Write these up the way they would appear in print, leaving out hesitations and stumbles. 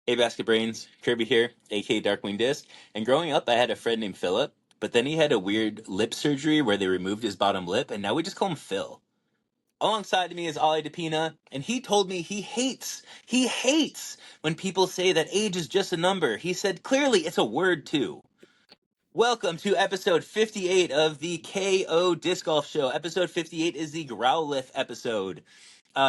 Hey, Basket Brains, Kirby here, aka Darkwing Disc. And growing up, I had a friend named Philip, but then he had a weird lip surgery where they removed his bottom lip, and now we just call him Phil. Alongside me is Ollie DePina, and he told me he hates when people say that age is just a number. He said clearly it's a word too. Welcome to episode 58 of the KO Disc Golf Show. Episode 58 is the Growlithe episode.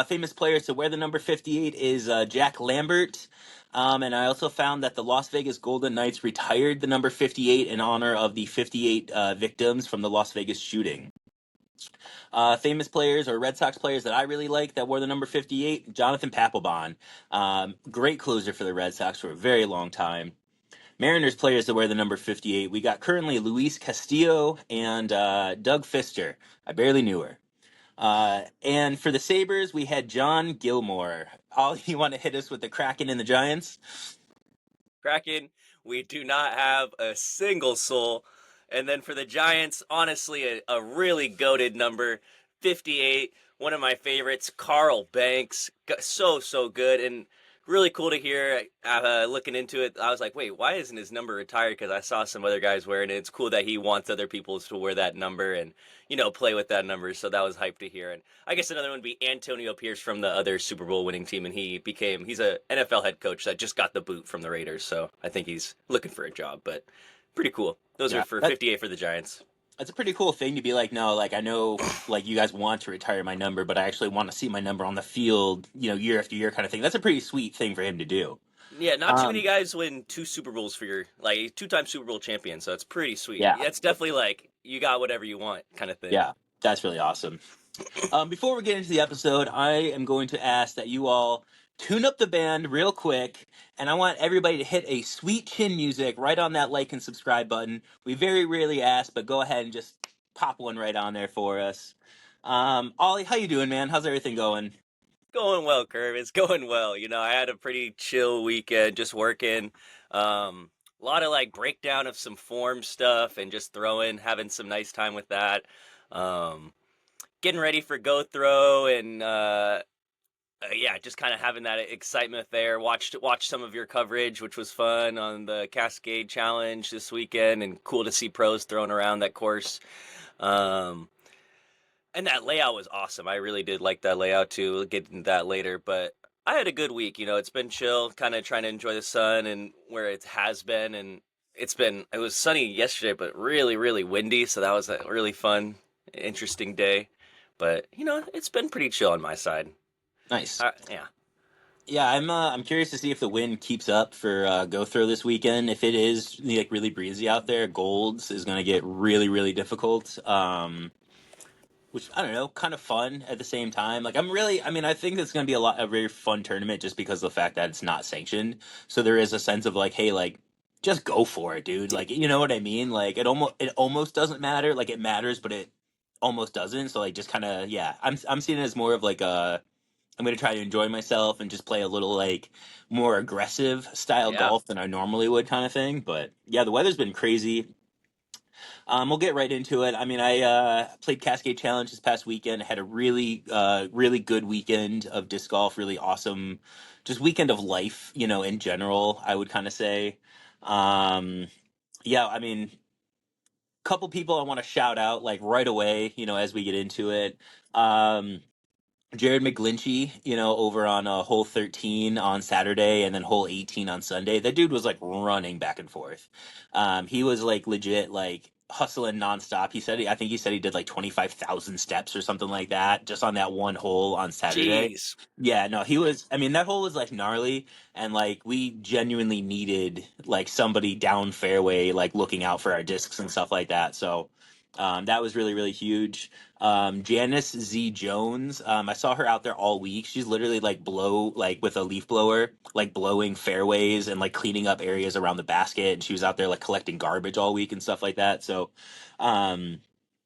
Famous players to wear the number 58 is Jack Lambert. And I also found that the Las Vegas Golden Knights retired the number 58 in honor of the 58 victims from the Las Vegas shooting. Famous players or Red Sox players that I really like that wore the number 58, Jonathan Papelbon. Great closer for the Red Sox for a very long time. Mariners players that wear the number 58, we got currently Luis Castillo and Doug Fister. I barely knew her. And for the Sabres, we had John Gilmore. All you want to hit us with the Kraken and the Giants? Kraken, we do not have a single soul. And then for the Giants, honestly, a really goated number, 58. One of my favorites, Carl Banks. So good. And really cool to hear. Looking into it, I was like, wait, why isn't his number retired? Because I saw some other guys wearing it. It's cool that he wants other people to wear that number and, play with that number. So that was hype to hear. And I guess another one would be Antonio Pierce from the other Super Bowl winning team. And he's a NFL head coach that just got the boot from the Raiders. So I think he's looking for a job, but pretty cool. Those are for 58 for the Giants. That's a pretty cool thing to be like, no, like I know like you guys want to retire my number, but I actually want to see my number on the field, year after year kind of thing. That's a pretty sweet thing for him to do. Yeah, not too many guys win 2 Super Bowls for your two-time Super Bowl champion, so it's pretty sweet. Yeah. It's definitely like you got whatever you want kind of thing. Yeah, that's really awesome. Before we get into the episode, I am going to ask that you all tune up the band real quick, and I want everybody to hit a sweet chin music right on that like and subscribe button. We very rarely ask, but go ahead and just pop one right on there for us. Ollie, how you doing, man? How's everything going? Going well, Curve. It's going well. I had a pretty chill weekend, just working. A lot of breakdown of some form stuff and just having some nice time with that. Getting ready for GoThrow and yeah, just kind of having that excitement there. Watched some of your coverage, which was fun on the Cascade challenge this weekend, and cool to see pros throwing around that course. And that layout was awesome. I really did like that layout too. We'll get into that later, but I had a good week. It's been chill, kind of trying to enjoy the sun and where it has been, and it was sunny yesterday, but really, really windy. So that was a really fun, interesting day. But it's been pretty chill on my side. Nice. Yeah. Yeah, I'm curious to see if the wind keeps up for GoThrow this weekend. If it is really breezy out there, Golds is going to get really, really difficult. Which I don't know, kind of fun at the same time. I think it's going to be a very fun tournament just because of the fact that it's not sanctioned. So there is a sense of just go for it, dude. You know what I mean? It almost doesn't matter. It matters, but it almost doesn't. So just kind of, yeah, I'm seeing it as more of I'm going to try to enjoy myself and just play a little more aggressive style golf than I normally would kind of thing. But yeah, the weather's been crazy. We'll get right into it. I played Cascade Challenge this past weekend. I had a really, really good weekend of disc golf. Really awesome, just weekend of life. In general, I would kind of say. Yeah, couple people I want to shout out right away. As we get into it. Jared McGlinchey, over on hole 13 on Saturday and then hole 18 on Sunday. That dude was running back and forth. He was legit hustling nonstop. I think he said he did 25,000 steps or something like that just on that one hole on Saturday. Jeez. Yeah, no, he was. That hole was gnarly, and we genuinely needed somebody down fairway looking out for our discs and stuff like that. So. That was really, really huge. Janice Z. Jones, I saw her out there all week. She's literally with a leaf blower, blowing fairways and cleaning up areas around the basket. And she was out there collecting garbage all week and stuff like that. So,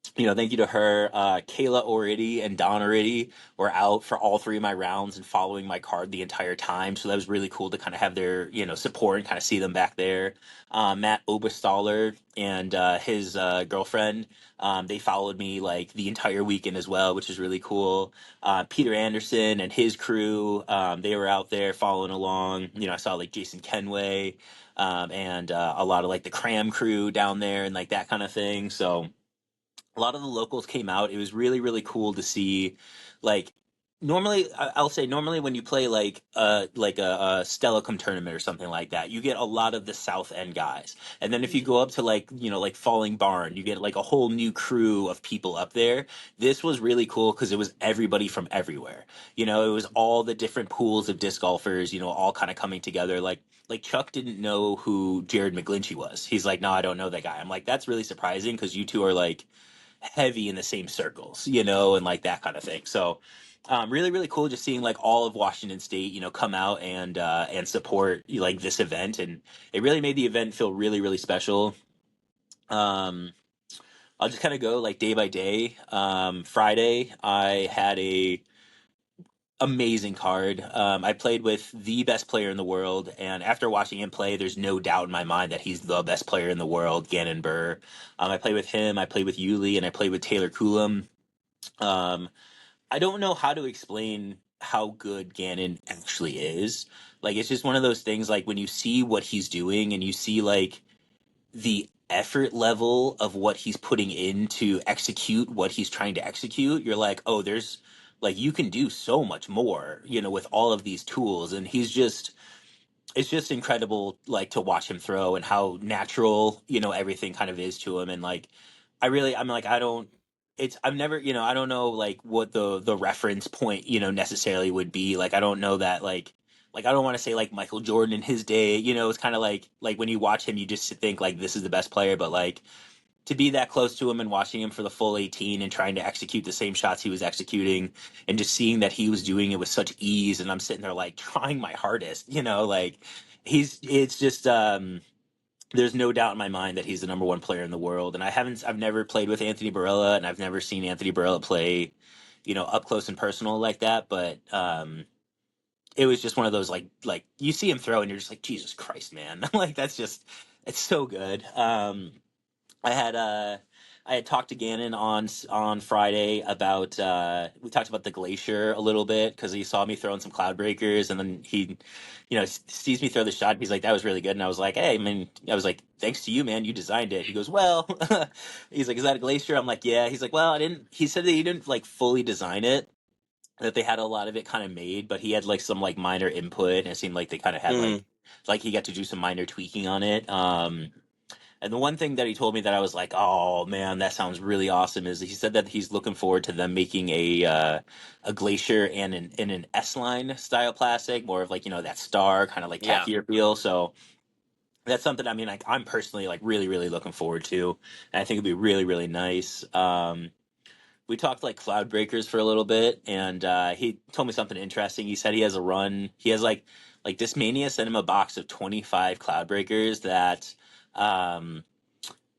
Thank you to her. Kayla Ority and Don Ority were out for all three of my rounds and following my card the entire time. So that was really cool to kind of have their, support and kind of see them back there. Matt Oberstaller and his girlfriend, they followed me like the entire weekend as well, which is really cool. Peter Anderson and his crew, they were out there following along. I saw like Jason Kenway, and a lot of like the Cram crew down there and like that kind of thing. So a lot of the locals came out. It was really, really cool to see. Like normally, I'll say normally when you play like a Stellicum tournament or something like that, you get a lot of the South End guys. And then if you go up to like like Falling Barn, you get like a whole new crew of people up there. This was really cool because it was everybody from everywhere. It was all the different pools of disc golfers. All kind of coming together. Like Chuck didn't know who Jared McGlinchey was. He's like, no, I don't know that guy. I'm like, that's really surprising because you two are like heavy in the same circles, and like that kind of thing. So, really, really cool just seeing like all of Washington State, come out and support like this event, and it really made the event feel really, really special. Um, I'll just kind of go like day by day. Friday, I had a amazing card. I played with the best player in the world, and after watching him play, there's no doubt in my mind that he's the best player in the world, Gannon Burr. I played with him, I played with Yuli, and I played with Taylor Coulomb. Um, I don't know how to explain how good Gannon actually is. Like, it's just one of those things, like, when you see what he's doing and you see, like, the effort level of what he's putting in to execute what he's trying to execute, you're like, oh, there's like you can do so much more, with all of these tools. And it's just incredible like to watch him throw and how natural, everything kind of is to him. And like I'm like I don't it's I've never, I don't know like what the reference point, necessarily would be. Like I don't know that like I don't want to say like Michael Jordan in his day, it's kind of like when you watch him you just think like this is the best player, but like to be that close to him and watching him for the full 18 and trying to execute the same shots he was executing and just seeing that he was doing it with such ease, and I'm sitting there like trying my hardest, like it's just there's no doubt in my mind that he's the number one player in the world. And I've never played with Anthony Barella, and I've never seen Anthony Barella play, up close and personal like that. But it was just one of those like you see him throw and you're just like, Jesus Christ, man. Like that's just it's so good. I had I had talked to Gannon on Friday about we talked about the glacier a little bit because he saw me throwing some cloud breakers, and then he sees me throw the shot. He's like, that was really good. And I was like, hey, man, I was like, thanks to you, man, you designed it. He goes, well, he's like, is that a glacier? I'm like, yeah. He's like, well, I didn't. He said that he didn't like fully design it, that they had a lot of it kind of made, but he had like some like minor input, and it seemed like they kind of had Hmm. like he got to do some minor tweaking on it. And the one thing that he told me that I was like, oh man, that sounds really awesome, is he said that he's looking forward to them making a glacier and an S line style plastic, more of like that star kind of like Yeah. tackier feel. So that's something, I mean, like I'm personally like really really looking forward to, and I think it'd be really really nice. We talked like cloud breakers for a little bit, and he told me something interesting. He said he has a run. He has like Discmania sent him a box of 25 cloud breakers that.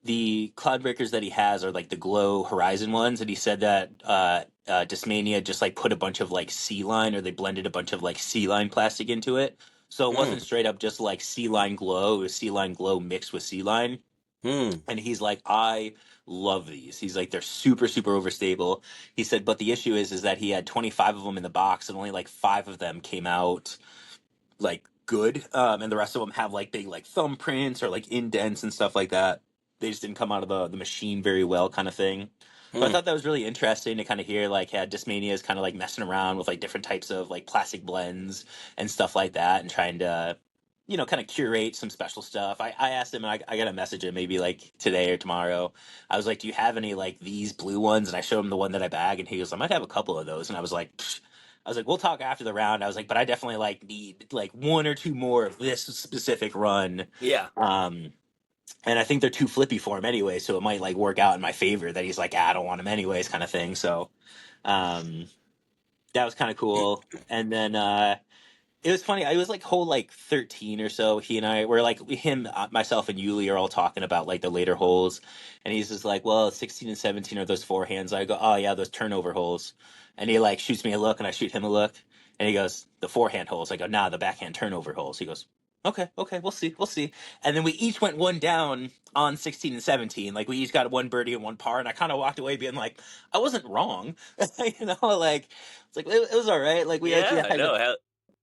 The cloud breakers that he has are like the Glow Horizon ones, and he said that Discmania just like put a bunch of like sea line, or they blended a bunch of like sea line plastic into it, so it Hmm. wasn't straight up just like sea line glow. It was sea line glow mixed with sea line. Hmm. And he's like, I love these. He's like, they're super super overstable. He said, but the issue is that he had 25 of them in the box, and only like five of them came out like good, and the rest of them have like big like thumbprints or like indents and stuff like that. They just didn't come out of the machine very well, kind of thing. So I Hmm. thought that was really interesting to kind of hear like yeah, Discmania is kind of like messing around with like different types of like plastic blends and stuff like that, and trying to kind of curate some special stuff. I asked him, and I got to message him maybe like today or tomorrow. I was like, do you have any like these blue ones? And I showed him the one that I bag, and he goes, I might have a couple of those. And I was like, pfft. I was like, we'll talk after the round. I was like, but I definitely like need like one or two more of this specific run. Yeah. Um, and I think they're too flippy for him anyway, so it might like work out in my favor that he's like, I don't want him anyways, kind of thing. So um, that was kind of cool. And then It was funny. I was like hole like 13 or so. He and I were like him, myself, and Yuli are all talking about like the later holes, and he's just like, "Well, 16 and 17 are those forehands." I go, "Oh yeah, those turnover holes," and he like shoots me a look, and I shoot him a look, and he goes, "The forehand holes." I go, "Nah, the backhand turnover holes." He goes, "Okay, okay, we'll see." And then we each went one down on 16 and 17. Like we each got one birdie and one par, and I kind of walked away being like, "I wasn't wrong," you know, like it's like it was all right. Like we actually Yeah, had no,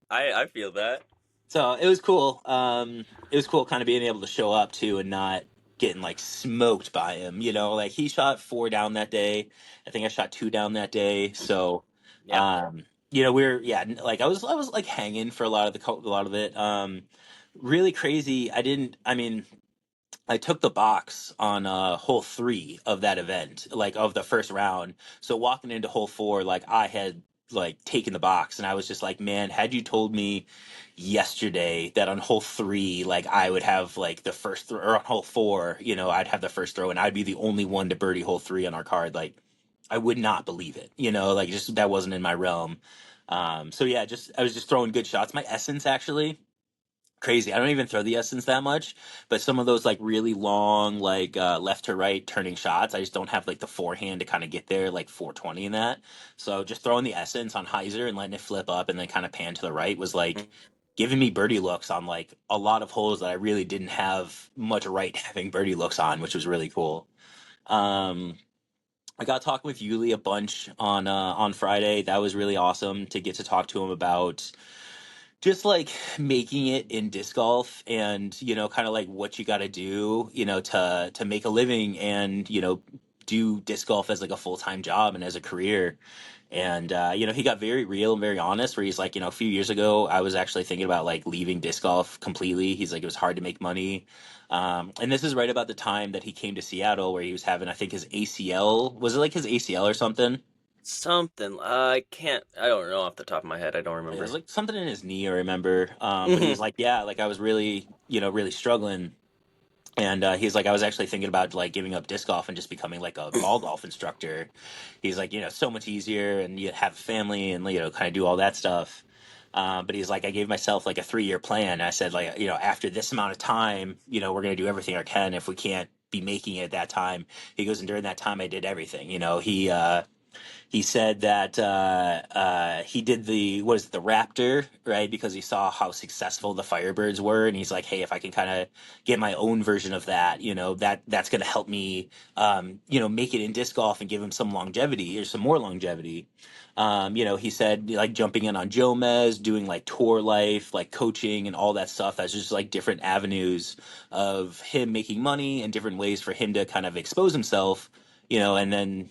I feel that. so it was cool. It was cool kind of being able to show up too and not getting like smoked by him. You know, like he shot four down that day. I think I shot two down that day. So, Yeah. you know, like I was like hanging for a lot of a lot of it. Really crazy. I mean, I took the box on hole three of that event, like of the first round. So walking into hole four, like I had like taken the box, and I was just like, man, had you told me yesterday that on hole three, like I would have like the first throw, or on hole four, you know, I'd have the first throw, and I'd be the only one to birdie hole three on our card, like I would not believe it, you know, like just that wasn't in my realm. So yeah, just I was just throwing good shots. My essence actually crazy. I don't even throw the essence that much, but some of those like really long, like left to right turning shots, I just don't have like the forehand to kind of get there, like 420 in that. So just throwing the essence on hyzer and letting it flip up and then kind of pan to the right was like giving me birdie looks on like a lot of holes that I really didn't have much right having birdie looks on, which was really cool. Um, I got talking with Yuli a bunch on Friday. That was really awesome to get to talk to him about just like making it in disc golf and you know kind of like what you got to do you know to make a living and you know do disc golf as like a full-time job and as a career and you know he got very real and very honest where he's like you know a few years ago I was actually thinking about like leaving disc golf completely. He's like it was hard to make money, and this is right about the time that he came to Seattle where he was having I think his ACL, was it like his ACL or something? Something. I can't. I don't know off the top of my head. I don't It was remember. like something in his knee, I remember. But he's Hmm. like, yeah, like I was really, you know, really struggling. And he's like, I was actually thinking about like giving up disc golf and just becoming like a ball golf instructor. He's like, you know, so much easier and you have a family and, you know, kind of do all that stuff. But he's like, I gave myself like a 3-year plan. I said, like, you know, after this amount of time, you know, we're going to do everything I can. If we can't be making it at that time, he goes, and during that time, I did everything. You know, he said that he did the what is it, the Raptor, right? Because he saw how successful the Firebirds were, and he's like, "Hey, if I can kind of get my own version of that, you know, that's going to help me, you know, make it in disc golf and give him some longevity or some more longevity." You know, he said like jumping in on Jomez, doing like tour life, like coaching and all that stuff. That's just like different avenues of him making money and different ways for him to kind of expose himself. You know, and then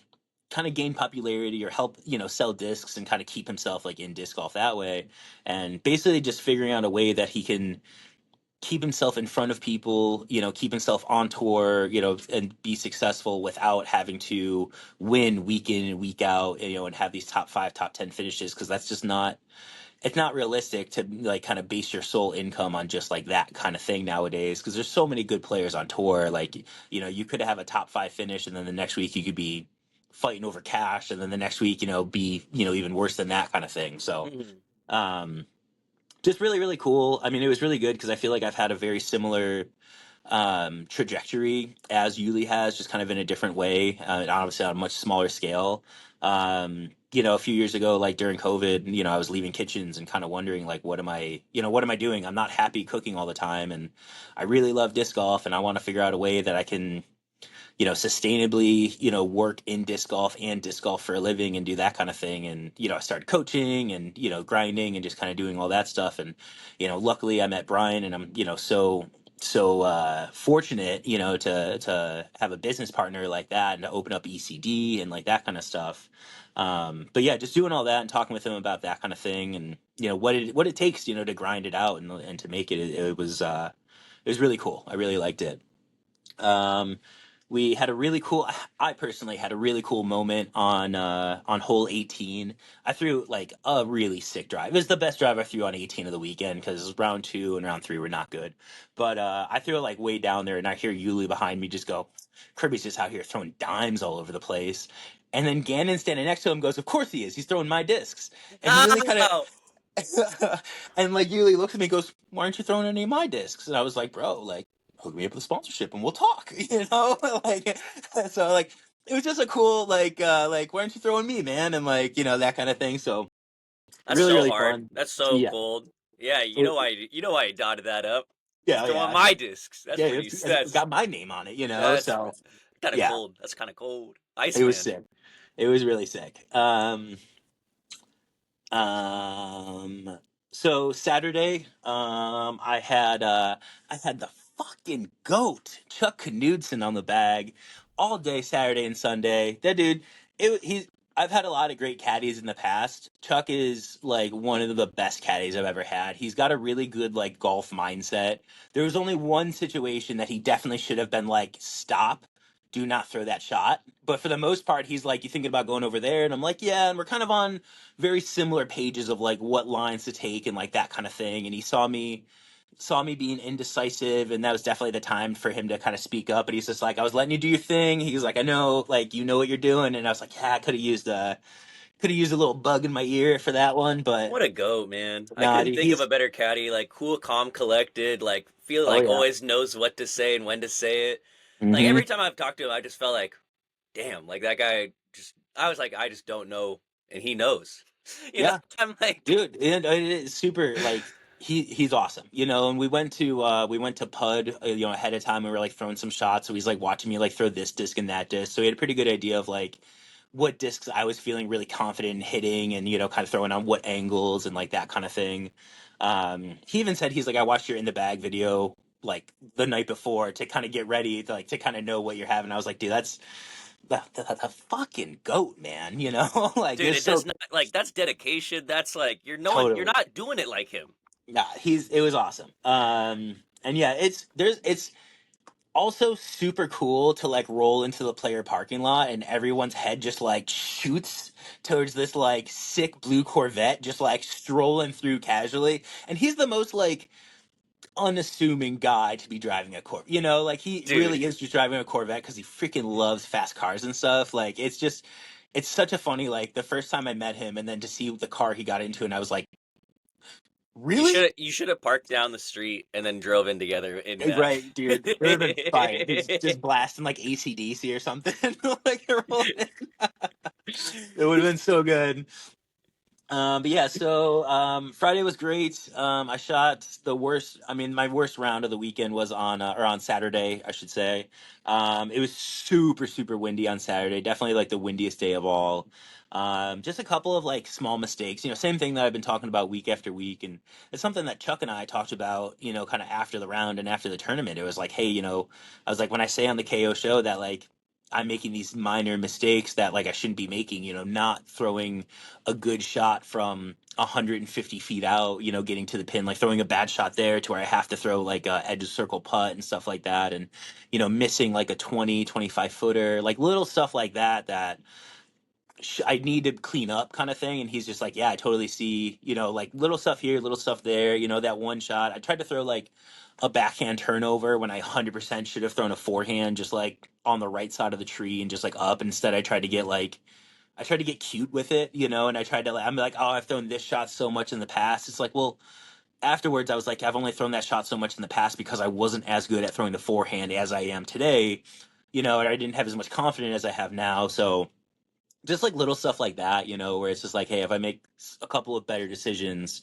kind of gain popularity or help you know sell discs and kind of keep himself like in disc golf that way and basically just figuring out a way that he can keep himself in front of people, you know, keep himself on tour, you know, and be successful without having to win week in and week out, you know, and have these top 5 top 10 finishes because that's just not, it's not realistic to like kind of base your sole income on just like that kind of thing nowadays because there's so many good players on tour. Like you know you could have a top 5 finish and then the next week you could be fighting over cash and then the next week you know be you know even worse than that kind of thing. So Hmm. um just really really cool. I mean it was really good because I feel like I've had a very similar trajectory as Yuli has, just kind of in a different way, and obviously on a much smaller scale. You know, a few years ago, like during COVID, you know, I was leaving kitchens and kind of wondering, like, what am I, you know, what am I doing? I'm not happy cooking all the time, and I really love disc golf, and I want to figure out a way that I can, you know, sustainably, you know, work in disc golf and disc golf for a living and do that kind of thing. And, you know, I started coaching and, you know, grinding and just kind of doing all that stuff. And, you know, luckily I met Brian and I'm, you know, so fortunate, you know, to have a business partner like that and to open up ECD and like that kind of stuff. But yeah, just doing all that and talking with him about that kind of thing and, you know, what it takes, you know, to grind it out and to make it was really cool. I really liked it. Um, we had a really cool. I personally had a really cool moment on hole 18. I threw like a really sick drive. It was the best drive I threw on 18 of the weekend because round two and round three were not good. But I threw it like way down there, and I hear Yuli behind me just go, "Kirby's just out here throwing dimes all over the place." And then Gannon standing next to him goes, "Of course he is. He's throwing my discs." And he really kind of How? And like Yuli looks at me and goes, "Why aren't you throwing any of my discs?" And I was like, "Bro, like hook me up with a sponsorship and we'll talk." Like so like it was just a cool like why aren't you throwing me, man? And like, that kind of thing. So That's really, so really hard. fun. That's so Yeah. cold. Yeah, So, you know why I dotted that up. He's yeah, throwing yeah. my discs. That's Yeah, pretty. it's got my name on it. That's So kind of yeah, cold. That's kind of cold. it was Iceman. sick. It was really sick. Um, so Saturday, I had the fucking goat, Chuck Knudsen on the bag all day Saturday and Sunday. That dude, he's I've had a lot of great caddies in the past. Chuck is like one of the best caddies I've ever had. He's got a really good like golf mindset. There was only one situation that he definitely should have been like, stop. Do not throw that shot. But for the most part, he's like, you thinking about going over there? And I'm like, yeah. And we're kind of on very similar pages of like what lines to take and like that kind of thing. And he saw me being indecisive, and that was definitely the time for him to kind of speak up. But he's just like, I was letting you do your thing. He was like, I know, like you know what you're doing. And I was like, yeah, I could have used a little bug in my ear for that one, but What a goat, man. I nah, couldn't dude, think of a he's better caddy. Like cool, calm, collected. Like feel oh like yeah. always knows what to say and when to say it. Like Hmm. every time I've talked to him, I just felt like, damn, like that guy just. I was like, I just don't know, and he knows. Yeah. I'm like, Dude, and it's super like he's awesome, and we went to Pud, ahead of time, and we were like throwing some shots. So he's like watching me like throw this disc and that disc. So he had a pretty good idea of like what discs I was feeling really confident in hitting, and kind of throwing on what angles and like that kind of thing. He even said he's like, I watched your in the bag video like the night before to kind of get ready to kind of know what you're having. I was like, dude, that's the fucking goat, man. Like dude, there's it so does not like that's dedication. That's like you're totally. not doing it like him. Yeah, it was awesome. And yeah, it's also super cool to like roll into the player parking lot and everyone's head just like shoots towards this like sick blue Corvette just like strolling through casually, and he's the most like unassuming guy to be driving a Corvette. Like he Dude, really is just driving a Corvette because he freaking loves fast cars and stuff. Like it's such a funny like the first time I met him and then to see the car he got into, and I was like, really? you should have parked down the street and then drove in together in that. Right, dude. It would have been fire. Just blasting like AC/DC or something. Like it would have been so good. But yeah, so Friday was great. I shot the worst. I mean, my worst round of the weekend was on Saturday, I should say. It was super, super windy on Saturday. Definitely like the windiest day of all. Just a couple of like small mistakes. Same thing that I've been talking about week after week, and it's something that Chuck and I talked about. Kind of after the round and after the tournament. It was like, hey, I was like, when I say on the KO show that like I'm making these minor mistakes that like I shouldn't be making. Not throwing a good shot from 150 feet out, getting to the pin, like throwing a bad shot there to where I have to throw like a edge of circle putt and stuff like that. And, missing like a 20, 25 footer, like little stuff like that I need to clean up kind of thing. And he's just like, yeah, I totally see, like little stuff here, little stuff there, that one shot. I tried to throw like a backhand turnover when I 100% should have thrown a forehand just like on the right side of the tree and just like up. Instead, I tried to get cute with it, and I tried to, I'm like, oh, I've thrown this shot so much in the past. It's like, well, afterwards, I was like, I've only thrown that shot so much in the past because I wasn't as good at throwing the forehand as I am today, and I didn't have as much confidence as I have now. So just like little stuff like that, where it's just like, hey, if I make a couple of better decisions,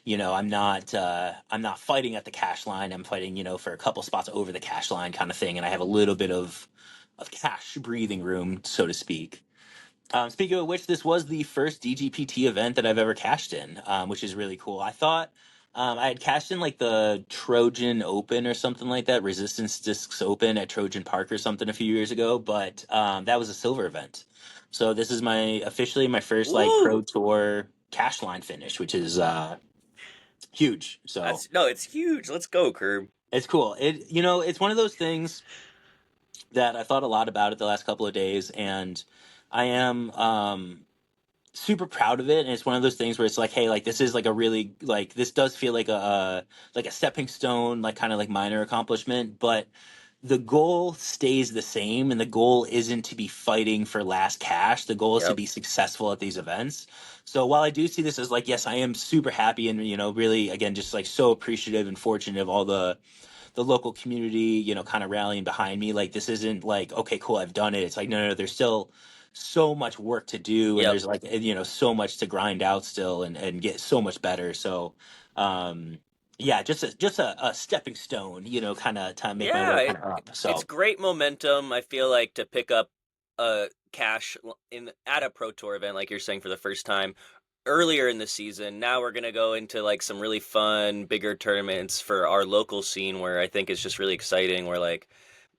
I'm not fighting at the cash line. I'm fighting, for a couple spots over the cash line kind of thing, and I have a little bit of cash breathing room, so to speak. Speaking of which, this was the first DGPT event that I've ever cashed in, which is really cool. I thought I had cashed in like the Trojan Open or something like that, Resistance Discs Open at Trojan Park or something a few years ago, but that was a silver event. So this is officially my first like pro woo! tour cash line finish, which is huge. So That's no, it's huge. Let's go, Curb. it's cool. It's one of those things that I thought a lot about it the last couple of days, and I am super proud of it. And it's one of those things where it's like, hey, like this is like a really like this does feel like a stepping stone, like kind of like minor accomplishment, but the goal stays the same, and the goal isn't to be fighting for last cash. The goal is to Yep. be successful at these events. So while I do see this as like, yes, I am super happy and really again just like so appreciative and fortunate of all the local community, kind of rallying behind me. Like this isn't like, okay, cool, I've done it. It's like, no, no, no, there's still so much work to do, and Yep. there's like, so much to grind out still, and get so much better. So, um, yeah, just a stepping stone, kind of to make my Yeah, way kind of up. it's So, great momentum. I feel like to pick up a cash in at a pro tour event, like you're saying, for the first time earlier in the season. Now we're gonna go into like some really fun, bigger tournaments for our local scene, where I think it's just really exciting. Where like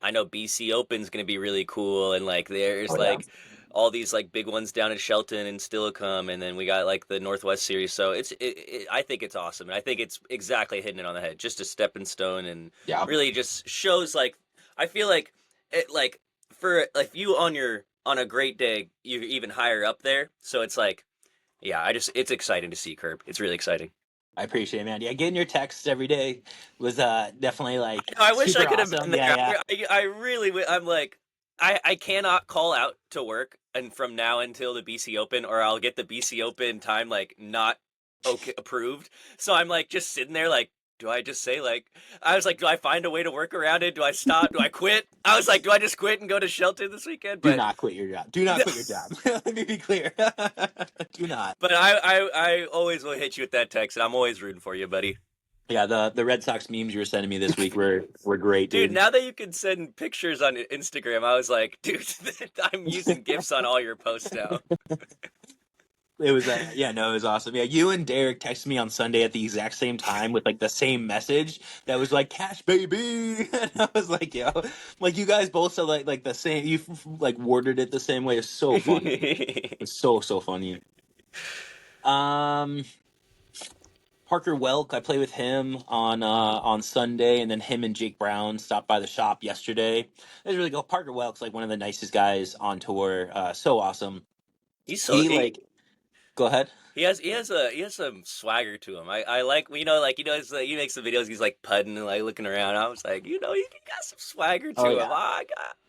I know BC Open's gonna be really cool, and like there's oh yeah, like all these like big ones down in Shelton and Stillicum, and then we got like the Northwest Series. So I think it's awesome, and I think it's exactly hitting it on the head. Just a stepping stone, and yeah. really just shows like I feel like it like for like you on a great day, you're even higher up there. So it's like yeah, it's exciting to see Curb. It's really exciting. I appreciate it, man. Yeah, getting your texts every day was definitely like I wish I super could have awesome. been Yeah, there. yeah. I really, I'm like, I cannot call out to work and from now until the BC Open, or I'll get the BC Open time like not okay approved. So I'm like just sitting there like, do I just say like, I was like, do I find a way to work around it? Do I stop? Do I quit? I was like, do I just quit and go to Shelton this weekend? Do But not quit your job. Do not quit your job. Let me be clear. Do not. but I always will hit you with that text, and I'm always rooting for you, buddy. Yeah, the Red Sox memes you were sending me this week were great, Dude, dude. now that you can send pictures on Instagram, I was like, dude, I'm using GIFs on all your posts now. It was yeah, no, it was awesome. Yeah, you and Derek texted me on Sunday at the exact same time with like the same message that was like cash baby, and I was like, yo, like you guys both said like the same. You like worded it the same way. It's so funny. It's so funny. Um, Parker Welk, I played with him on Sunday, and then him and Jake Brown stopped by the shop yesterday. It was really cool. Parker Welk's like one of the nicest guys on tour. So awesome. He's so He like, go ahead. he has some swagger to him. I like like he makes some videos. He's like putting and like looking around. I was like he got some swagger Oh to him. yeah.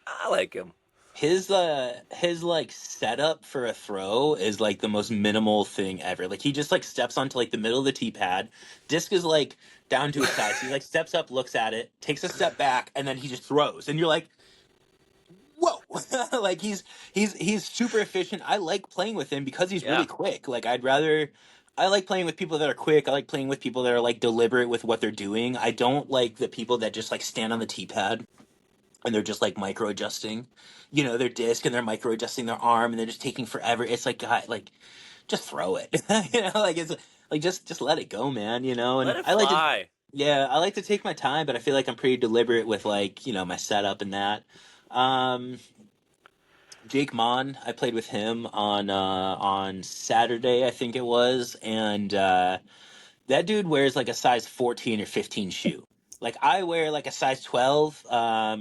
I like him. His like setup for a throw is like the most minimal thing ever. Like he just like steps onto like the middle of the tee pad. Disc is like down to his side. So he like steps up, looks at it, takes a step back, and then he just throws. And you're like, whoa. Like he's super efficient. I like playing with him because he's Yeah, really quick. Like I like playing with people that are quick. I like playing with people that are like deliberate with what they're doing. I don't like the people that just like stand on the tee pad and they're just like micro adjusting, their disc, and they're micro adjusting their arm, and they're just taking forever. It's like, God, like just throw it, like it's like just let it go, man, let And it I like to, fly. yeah, I like to take my time, but I feel like I'm pretty deliberate with like my setup and that. Um, Jake Mon, I played with him on Saturday, I think it was, and that dude wears like a size 14 or 15 shoe. Like I wear like a size 12.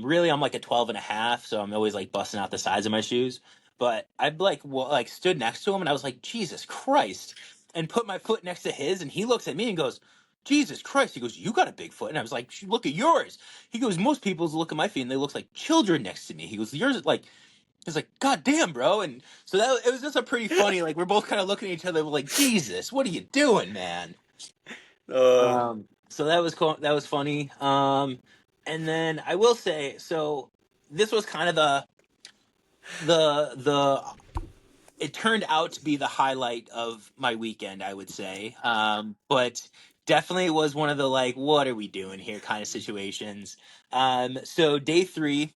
Really I'm like a 12 and a half, so I'm always like busting out the size of my shoes. But I like like stood next to him and I was like, Jesus Christ, and put my foot next to his, and he looks at me and goes, Jesus Christ. He goes, you got a big foot. And I was like, look at yours. He goes, most people look at my feet and they look like children next to me. He goes, yours is like, he's like, God damn, bro. And so that it was just a pretty funny, like we're both kind of looking at each other like, Jesus, what are you doing, man? Uh, So that was cool. That was funny. And then I will say, so this was kind of the it turned out to be the highlight of my weekend, I would say. But definitely was one of the like, what are we doing here kind of situations. So day three,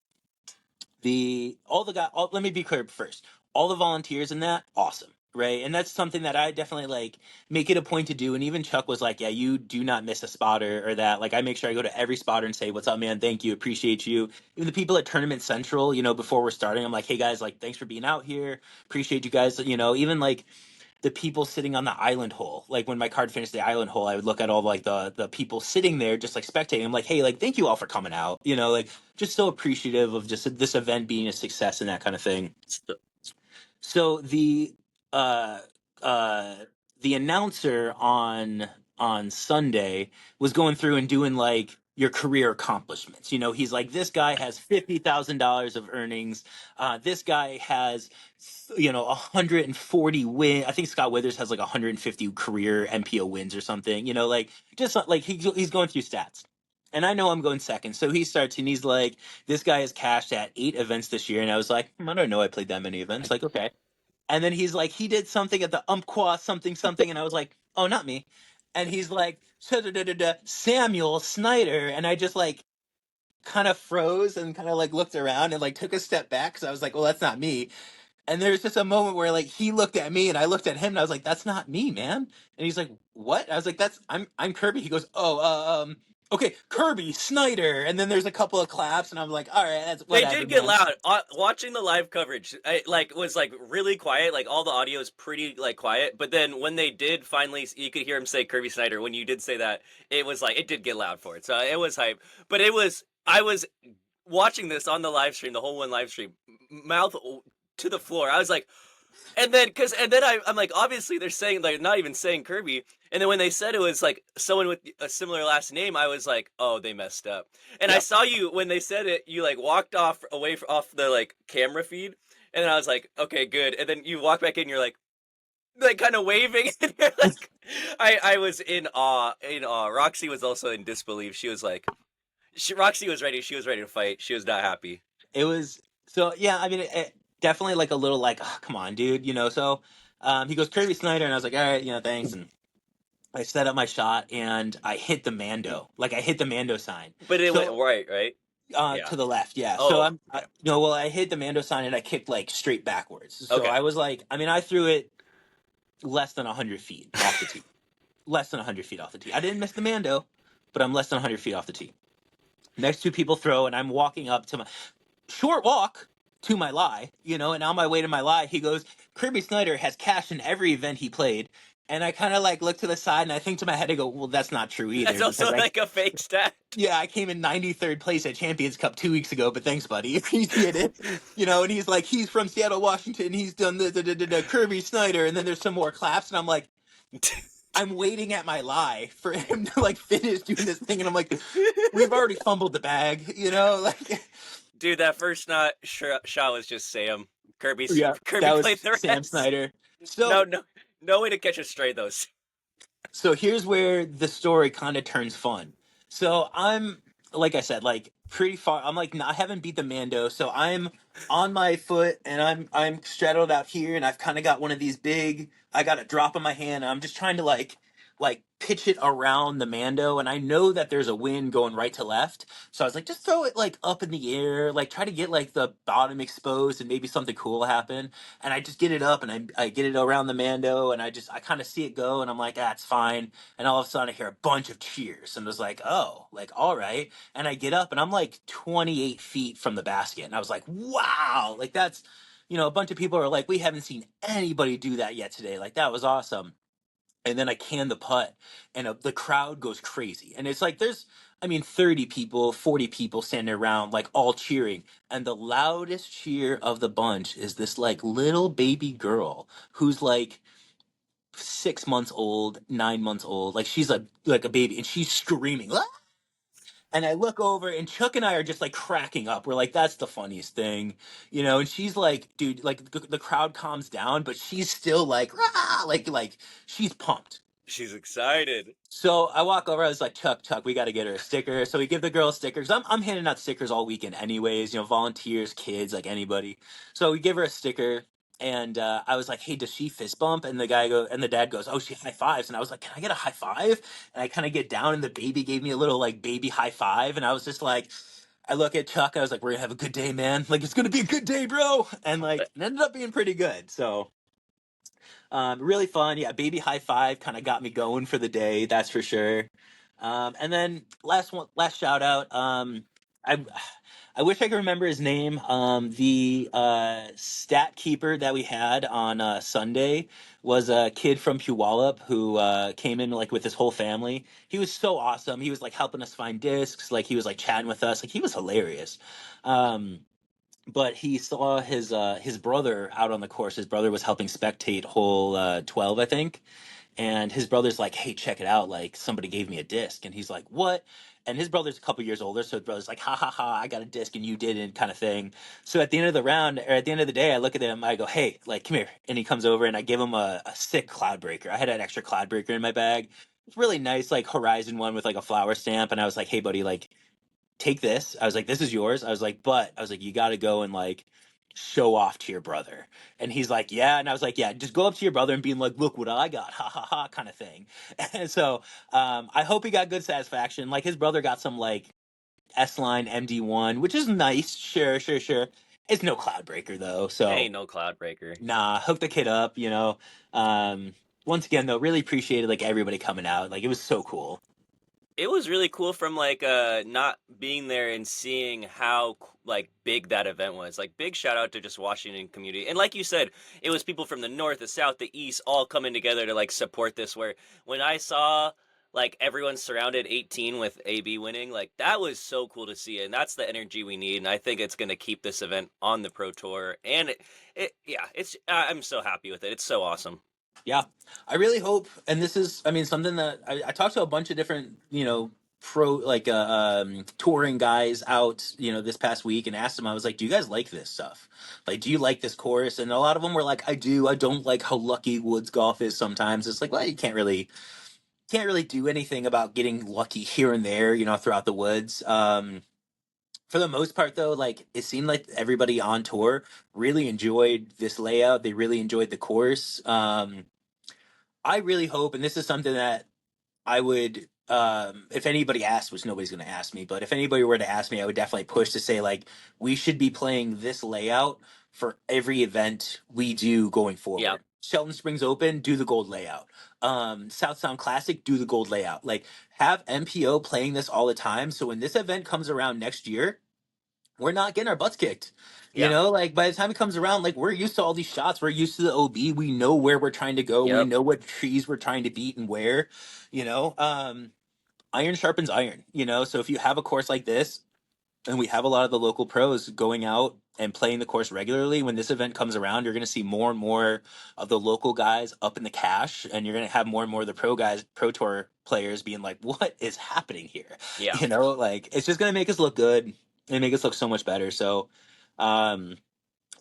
let me be clear first, all the volunteers in that awesome, right? And that's something that I definitely like make it a point to do. And even Chuck was like, yeah, you do not miss a spotter or that. Like I make sure I go to every spotter and say, what's up, man? Thank you, appreciate you. Even the people at Tournament Central, before we're starting, I'm like, hey guys, like thanks for being out here, appreciate you guys. Even like the people sitting on the island hole. Like when my card finished the island hole, I would look at all like the people sitting there just like spectating. I'm like, hey, like thank you all for coming out. Like just so appreciative of just this event being a success and that kind of thing. So uh uh the announcer on Sunday was going through and doing like your career accomplishments. You know, he's like, this guy has $50,000 of earnings. This guy has, 140 win. I think Scott Withers has like 150 career MPO wins or something. You know, like just like he's going through stats. And I know I'm going second. So he starts and he's like, this guy has cashed at 8 events this year. And I was like, I don't know. I played that many events. Like, okay. And then he's like, he did something at the Umpqua something something. And I was like, oh, not me. And he's like, Samuel Snyder. And I just like kind of froze and kind of like looked around and like took a step back because I was like, well, that's not me. And there's just a moment where like he looked at me and I looked at him and I was like, that's not me, man. And he's like, what? I was like, I'm Kirby. He goes, oh, okay, Kirby Snyder. And then there's a couple of claps and I'm like, all right, that's They whatever, did get man. loud. Watching the live coverage, was like really quiet. Like all the audio is pretty like quiet. But then when they did finally, you could hear him say Kirby Snyder. When you did say that, it was like it did get loud for it. So it was hype. But I was watching this on the live stream, the whole one live stream, mouth to the floor. I was like, and then I'm like, obviously they're saying like not even saying Kirby. And then when they said it was like someone with a similar last name, I was like, oh, they messed up. And I Yep. saw you when they said it, you like walked off off the like camera feed, and then I was like, okay, good. And then you walk back in, you're like kind of waving, and you're like, I was in awe, in awe. Roxy was also in disbelief. She was like, Roxy was ready. She was ready to fight. She was not happy. It was so yeah. I mean, definitely like a little like, oh, come on, dude. You know. So he goes Kirby Snyder, and I was like, all right, thanks. And I set up my shot, and I hit the Mando. Like I hit the Mando sign. But it went So right? Yeah. to the left, yeah. So Oh, okay. well, I hit the Mando sign, and I kicked like straight backwards. So Okay. I was like, I mean, I threw it less than 100 feet off the tee. Less than 100 feet off the tee. I didn't miss the Mando, but I'm less than 100 feet off the tee. Next two people throw, and I'm walking up to my short walk to my lie, and on my way to my lie, he goes, Kirby Snyder has cashed in every event he played. And I kind of like look to the side and I think to my head, I go, well, that's not true That's either. also Because like a fake stat. yeah, I came in 93rd place at Champions Cup 2 weeks ago, but thanks, buddy. Appreciate it. And he's like, he's from Seattle, Washington. He's done the Kirby Snyder. And then there's some more claps. And I'm like, I'm waiting at my lie for him to like finish doing this thing. And I'm like, we've already fumbled the bag, like. Dude, that first shot was just Sam. Yeah, Kirby that played was the Sam rest. Snyder. No, So no, no way to catch a stray though. here's where the story kind of turns fun. So I'm like I said, like pretty far. I'm like I haven't beat the Mando, so I'm on my foot and I'm straddled out here, and I've kind of got one of these big. I got a drop in my hand. And I'm just trying to like pitch it around the Mando, and I know that there's a wind going right to left. So I was like, just throw it like up in the air, like try to get like the bottom exposed, and maybe something cool will happen. And I just get it up, and I get it around the Mando, and I kind of see it go, and I'm like, ah, it's fine. And all of a sudden, I hear a bunch of cheers, and I was like, oh, like all right. And I get up, and I'm like 28 feet from the basket, and I was like, wow, like that's. A bunch of people are like, we haven't seen anybody do that yet today. Like, that was awesome. And then I can the putt, and the crowd goes crazy. And it's like there's, I mean, 30 people, 40 people standing around, like all cheering. And the loudest cheer of the bunch is this like little baby girl who's like 6 months old, 9 months old. Like she's like a baby, and she's screaming. "Ah!" And I look over, and Chuck and I are just like cracking up. We're like, that's the funniest thing, And she's like, dude, like the crowd calms down, but she's still like, "Rah!" like she's pumped. She's excited. So I walk over. I was like, Chuck, we got to get her a sticker. So we give the girl stickers. I'm handing out stickers all weekend, anyways. Volunteers, kids, like anybody. So we give her a sticker, and I was like, hey, does she fist bump? And the dad goes, oh, she high fives. And I was like, can I get a high five? And I kind of get down, and the baby gave me a little like baby high five, and I was just like. I look at Chuck. I was like, "We're gonna have a good day, man. Like, it's gonna be a good day, bro." And like, it ended up being pretty good. So really fun. Yeah, baby high five kind of got me going for the day. That's for sure. And then last shout out. I I wish I could remember his name. The stat keeper that we had on Sunday was a kid from Puyallup who came in like with his whole family. He was so awesome. He was like helping us find discs. Like he was like chatting with us. Like he was hilarious. Um, but he saw his brother out on the course. His brother was helping spectate hole 12, I think, and his brother's like, "Hey, check it out! Like somebody gave me a disc," and he's like, "What?" And his brother's a couple years older, so his brother's like, "Ha ha ha! I got a disc and you didn't," kind of thing. So at the end of the round, or at the end of the day, I look at him, I go, "Hey, like, come here," and he comes over, and I give him a sick cloud breaker. I had an extra cloud breaker in my bag. It's really nice, like Horizon one with like a flower stamp, and I was like, "Hey, buddy, like." Take this. I was like, this is yours. I was like, but I was like, you got to go and like show off to your brother. And he's like, yeah. And I was like, yeah, just go up to your brother and being like, look what I got, ha ha ha, kind of thing. And so I hope he got good satisfaction. Like his brother got some like S line MD1, which is nice. Sure, sure, sure. It's no cloud breaker though. So Ain't no cloud breaker. nah, hook the kid up, you know. Um, Once again though, really appreciated like everybody coming out. Like it was so cool. It was really cool from like not being there and seeing how like big that event was. Like big shout out to just Washington community. And like you said, it was people from the north, the south, the east all coming together to like support this, where when I saw like everyone surrounded 18 with AB winning, like that was so cool to see, and that's the energy we need, and I think it's going to keep this event on the Pro Tour, and it yeah, it's I'm so happy with it. It's so awesome. Yeah, I really hope, and this is, I mean, something that I talked to a bunch of different, you know, touring guys out, you know, this past week, and asked them, I was like, do you guys like this stuff? Like, do you like this course? And a lot of them were like, I do. I don't like how lucky woods golf is sometimes. It's like, well, you can't really do anything about getting lucky here and there, you know, throughout the woods. For the most part though, like it seemed like everybody on tour really enjoyed this layout. They really enjoyed the course. I really hope, and this is something that I would, if anybody asked, which nobody's going to ask me, but if anybody were to ask me, I would definitely push to say like we should be playing this layout for every event we do going Yeah, forward. Shelton Springs Open, do the gold layout. South Sound Classic, do the gold layout. Like have MPO playing this all the time, so when this event comes around next year, we're not getting our butts kicked. You yeah, know, like by the time it comes around, like we're used to all these shots. We're used to the OB. We know where we're trying to go. We yep, know what trees we're trying to beat and where. You know, iron sharpens iron. You know, so if you have a course like this, and we have a lot of the local pros going out and playing the course regularly, when this event comes around, you're going to see more and more of the local guys up in the cash, and you're going to have more and more of the pro guys, pro tour players being like, what is happening here? yeah, You know, like it's just going to make us look good and make us look so much better. So um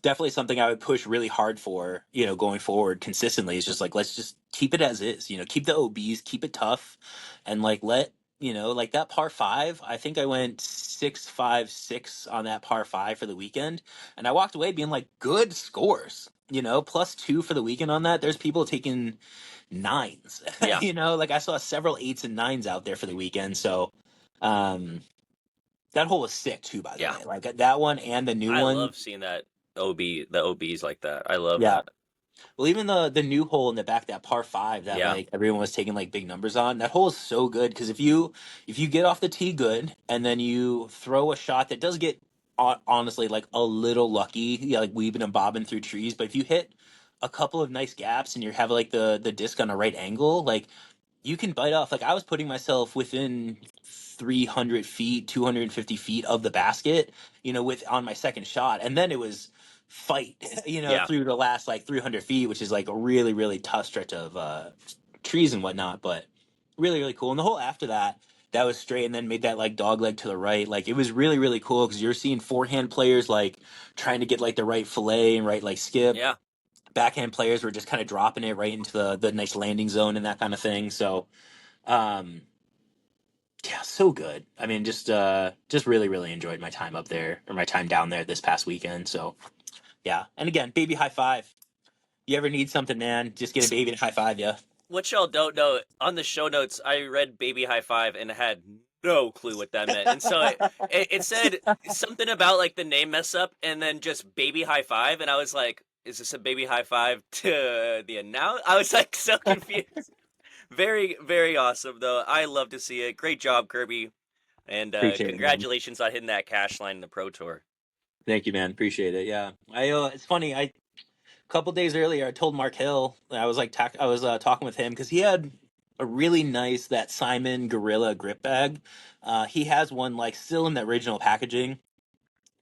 definitely something I would push really hard for, you know, going forward consistently is just like, let's just keep it as is, you know, keep the OBs, keep it tough, and like let, you know, like that par five, I think I went 6-5-6 on that par five for the weekend. And I walked away being like, good scores, you know, +2 for the weekend on that. There's people taking nines, yeah, you know, like I saw several eights and nines out there for the weekend. So, um, that hole was sick too, by the yeah. way. Like that one and the new I one. love seeing that the OBs like that. I love Yeah. that. Well, even the new hole in the back, that par five that Yeah, like everyone was taking like big numbers on, that hole is so good because if you get off the tee good and then you throw a shot that does get honestly like a little lucky, yeah, like weaving and bobbing through trees, but if you hit a couple of nice gaps and you have like the disc on a right angle, like you can bite off. Like I was putting myself within 300 feet, 250 feet of the basket, you know, with on my second shot, and then it was fight, you know, yeah, through the last like 300 feet, which is like a really really tough stretch of trees and whatnot, but really really cool. And the whole after that. That was straight, and then made that like dog leg to the right. Like it was really, really cool because you're seeing forehand players like trying to get like the right fillet and right like skip, yeah. backhand players were just kind of dropping it right into the nice landing zone and that kind of thing. So, um, yeah, so good. I mean, just really really enjoyed my time up there or my time down there this past weekend. So yeah, and again, baby high five. You ever need something, man? Just get a baby to high five you. What y'all don't know, on the show notes, I read "baby high five" and had no clue what that meant, and so it said something about like the name mess up, and then just "baby high five," and I was like, "Is this a baby high five to the announce?" I was like so confused. Very, very awesome though. I love to see it. Great job, Kirby, and Appreciate it, man. congratulations on hitting that cash line in the Pro Tour. Thank you, man. Appreciate it. Yeah, I. It's funny. I a couple days earlier, I told Mark Hill I was like I was talking with him because he had a really nice that Simon Gorilla grip bag. He has one like still in the original packaging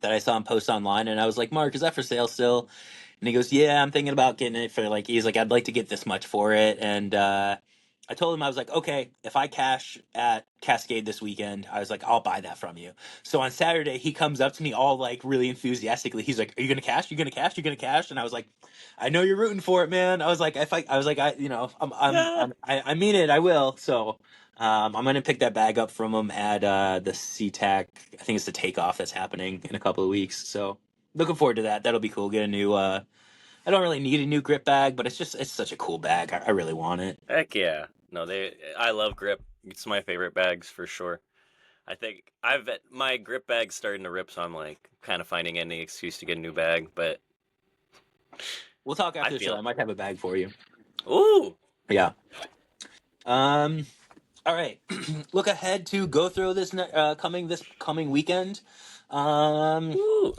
that I saw him post online, and I was like, Mark, is that for sale still? And he goes, "Yeah, I'm thinking about getting it for like." He's like, "I'd like to get this much for it." And I told him, I was like, "Okay, if I cash at Cascade this weekend, I was like, I'll buy that from you." So on Saturday, he comes up to me all like really enthusiastically. He's like, "Are you gonna cash? You gonna cash? You gonna cash?" And I was like, "I know you're rooting for it, man." I was like, I was like, I mean it. I will." So. I'm gonna pick that bag up from him at the SeaTac. I think it's the takeoff that's happening in a couple of weeks. So looking forward to that. That'll be cool. Get a new. I don't really need a new grip bag, but it's such a cool bag. I really want it. Heck yeah. No, I love grip. It's my favorite bags for sure. I think my grip bag's starting to rip, so I'm like kind of finding any excuse to get a new bag, but We'll talk I after the show. feel I might have a bag for you. it. Ooh. Yeah. Um. All right. Look ahead to GoThrow this coming weekend. Um. Ooh.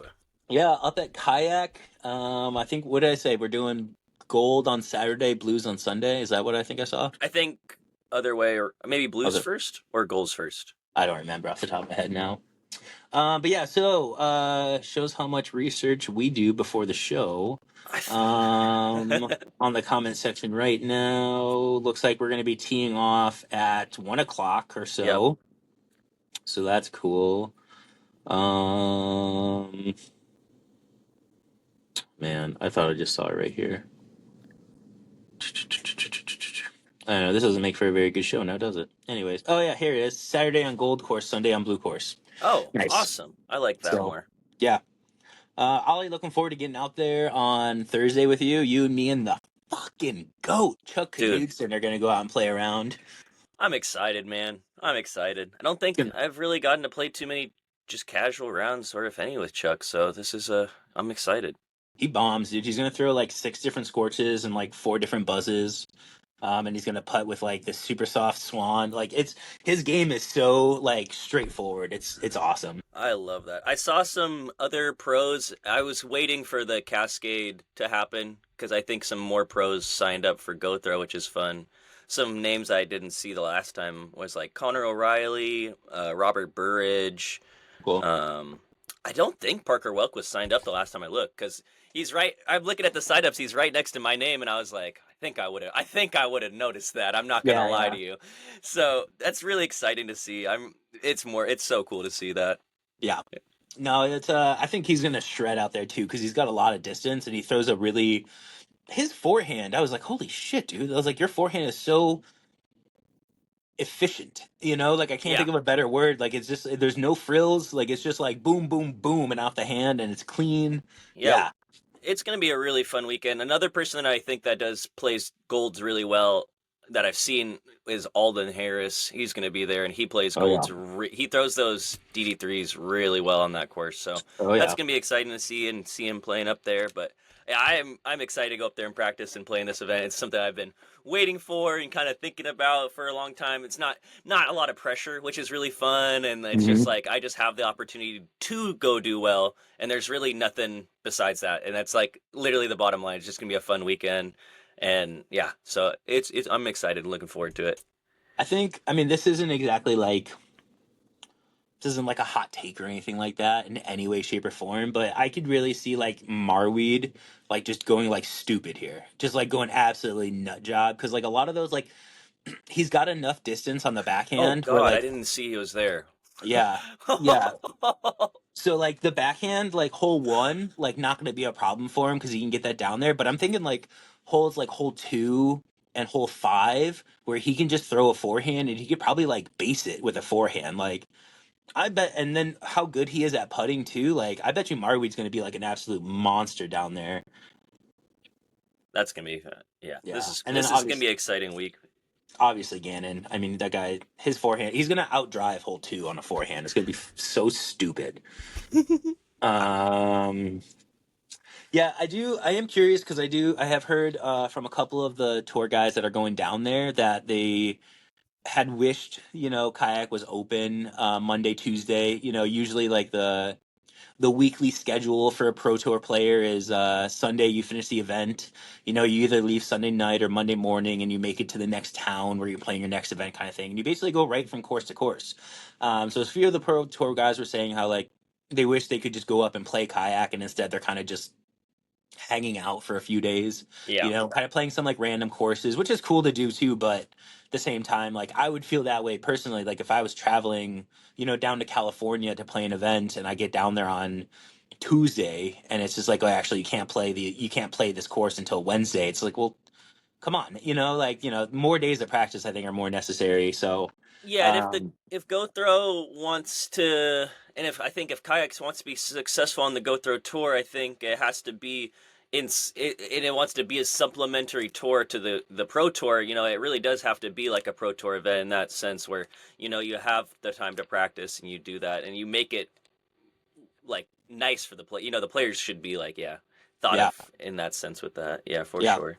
Yeah, up at Kayak. I think what did I say? We're doing gold on Saturday, blues on Sunday. Is that what I think I saw? I think other way, or maybe blues Okay. first or goals first. I don't remember off the top of my head now. But yeah, so shows how much research we do before the show. On the comment section right now, looks like we're going to be teeing off at 1 o'clock or Yep. so. So that's cool. Um, man, I thought I just saw it right here. I don't know. This doesn't make for a very good show now, does it? Anyways, oh yeah, here it is. Saturday on gold course, Sunday on blue course. Oh, Nice. awesome. I like that So more. yeah, Ollie, looking forward to getting out there on Thursday with you. You and me and the fucking goat, Chuck Dude, Knudsen, are gonna go out and play around. I'm excited, man. I'm excited. I don't think Gonna- I've really gotten to play too many just casual rounds, or if any, with Chuck. So this is I'm excited. He bombs, dude. He's gonna throw like 6 different scorches and like 4 different buzzes. And he's gonna putt with like this super soft swan. Like it's his game is so like straightforward. It's awesome. I love that. I saw some other pros. I was waiting for the Cascade to happen because I think some more pros signed up for GoThrow, which is fun. Some names I didn't see the last time was like Connor O'Reilly, Robert Burridge. Cool. Um, I don't think Parker Welk was signed up the last time I looked because he's right. I'm looking at the signups. He's right next to my name, and I was like, I think I would have. I think I would have noticed that. I'm not gonna Yeah, lie yeah, to you. So that's really exciting to see. It's more. It's so cool to see that. yeah. No, it's I think he's gonna shred out there too because he's got a lot of distance and he throws a really his forehand. I was like, holy shit, dude! I was like, your forehand is so efficient. Like I can't Yeah. think of a better word. Like it's just there's no frills. Like it's just like boom, boom, boom, and out the hand, and it's clean. Yeah. Yeah. It's going to be a really fun weekend. Another person that I think that does plays golds really well that I've seen is Alden Harris. He's going to be there, and he plays Oh yeah. golds. He throws those DD3s really well on that course. So Oh that's yeah. going to be exciting to see him playing up there. But yeah, I'm excited to go up there and practice and play in this event. It's something I've been waiting for and kind of thinking about for a long time. It's not a lot of pressure, which is really fun, and it's just Hmm. like I just have the opportunity to go do well, and there's really nothing besides that, and that's like literally the bottom line. It's just gonna be a fun weekend, and yeah, so it's I'm excited and looking forward to it. I mean, this isn't exactly like this isn't like a hot take or anything like that in any way, shape, or form. But I could really see like Marweed like just going like stupid here, just like going absolutely nut job because like a lot of those like he's got enough distance on the Oh backhand where God, I like didn't see he was there. yeah, yeah. So like the backhand, like hole one, like not going to be a problem for him because he can get that down there. But I'm thinking like holes like hole two and hole five, where he can just throw a forehand and he could probably like base it with a forehand. Like I bet, and then how good he is at putting too. Like I bet you Marweed's going to be like an absolute monster down there. That's gonna be yeah. Yeah, and then This is gonna be an exciting week. obviously Gannon. I mean that guy, his forehand, he's going to outdrive hole two on a forehand. It's going to be so stupid. Um, Yeah, I do. I am curious because I do. I have heard from a couple of the tour guys that are going down there that they had wished, kayak was open Monday, Tuesday. Usually like the weekly schedule for a pro tour player is Sunday you finish the event. You either leave Sunday night or Monday morning and you make it to the next town where you're playing your next event kind of thing. And you basically go right from course to course. So a few of the pro tour guys were saying how like they wish they could just go up and play kayak and instead they're kind of just hanging out for a few days, Yeah. kind of playing some like random courses, which is cool to do too. But at the same time, like I would feel that way personally. Like if I was traveling, down to California to play an event and I get down there on Tuesday and it's just like, oh, actually you can't play this course until Wednesday. It's like, well, come on, more days of practice I think are more necessary. So, Yeah, and um, if GoThrow wants to, and if I think if Kayaks wants to be successful on the GoThrow tour, I think it has to be and it wants to be a supplementary tour to the pro tour. It really does have to be like a pro tour event in that sense, where you have the time to practice and you do that and you make it like nice for the play. The players should be like, yeah, thought yeah, of in that sense with that. Yeah, for yeah. sure.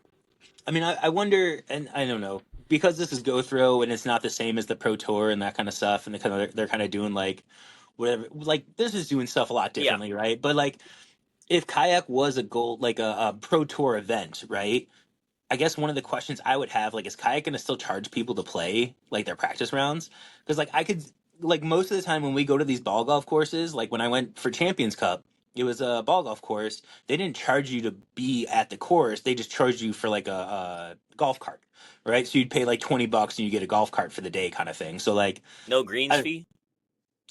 I mean, I wonder, and I don't know, because this is GoThrow and it's not the same as the Pro Tour and that kind of stuff, and they're kind of doing like whatever, like this is doing stuff a lot Yeah, differently, right? But like if Kayak was a gold, like a Pro Tour event, right? I guess one of the questions I would have, like, is Kayak going to still charge people to play like their practice rounds? Because like I could, like most of the time when we go to these ball golf courses, like when I went for Champions Cup, it was a ball golf course. They didn't charge you to be at the course; they just charged you for like a golf cart, right? So you'd pay like $20 and you get a golf cart for the day, kind of thing. So like, no greens I, fee.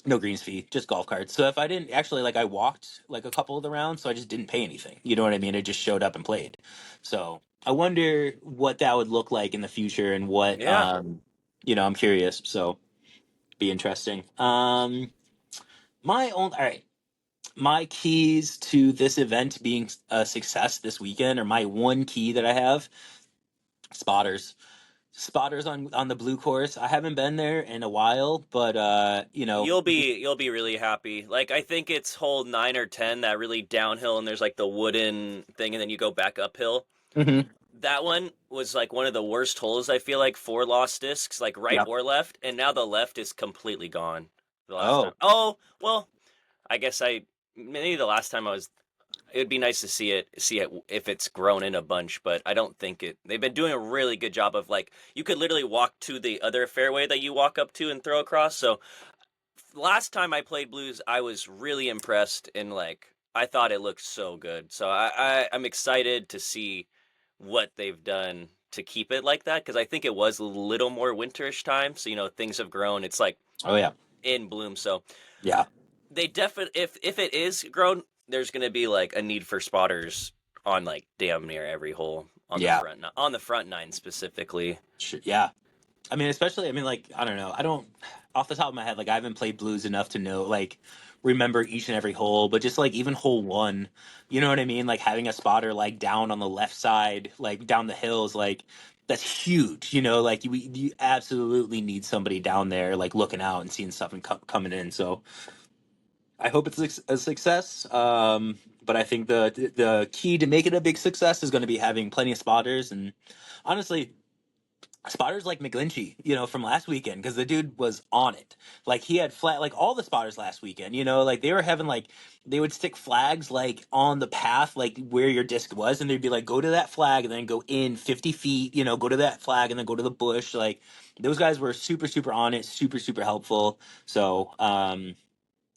no greens fee, just golf carts. So if I didn't actually like, I walked like a couple of the rounds, so I just didn't pay anything. You know what I mean? I just showed up and played. So I wonder what that would look like in the future and what Yeah, I'm curious. So be interesting. All right. My keys to this event being a success this weekend, or my one key that I have, spotters. Spotters on the blue course. I haven't been there in a while, but you'll be really happy. Like I think it's hole 9 or 10, that really downhill, and there's like the wooden thing, and then you go back uphill. Mhm. That one was like one of the worst holes, I feel like, for lost discs, like right Yep. or left, and now the left is completely gone. The last time. Oh, Oh well, I guess maybe the last time I was. It would be nice to see it if it's grown in a bunch, but I don't think it. They've been doing a really good job of like you could literally walk to the other fairway that you walk up to and throw across. So last time I played blues, I was really impressed and like I thought it looked so good. So I'm excited to see what they've done to keep it like that because I think it was a little more winterish time. So things have grown. It's like oh yeah, in bloom. So yeah, they definitely if it is grown, there's gonna be like a need for spotters on like damn near every hole yeah, on the front nine specifically. yeah. I mean, especially, I mean, like, I don't know. I don't, off the top of my head, like, I haven't played blues enough to know, like, remember each and every hole, but just like even hole one, you know what I mean? Like having a spotter like down on the left side, like down the hills, like that's huge, like you absolutely need somebody down there, like looking out and seeing stuff and coming in. So I hope it's a success. But I think the key to make it a big success is going to be having plenty of spotters and honestly, spotters like McGlinchey, from last weekend, because the dude was on it. Like he had flat, like all the spotters last weekend, like they were having like they would stick flags like on the path, like where your disc was, and they'd be like, go to that flag and then go in 50 feet, go to that flag and then go to the bush. Like those guys were super, super on it, super, super helpful. So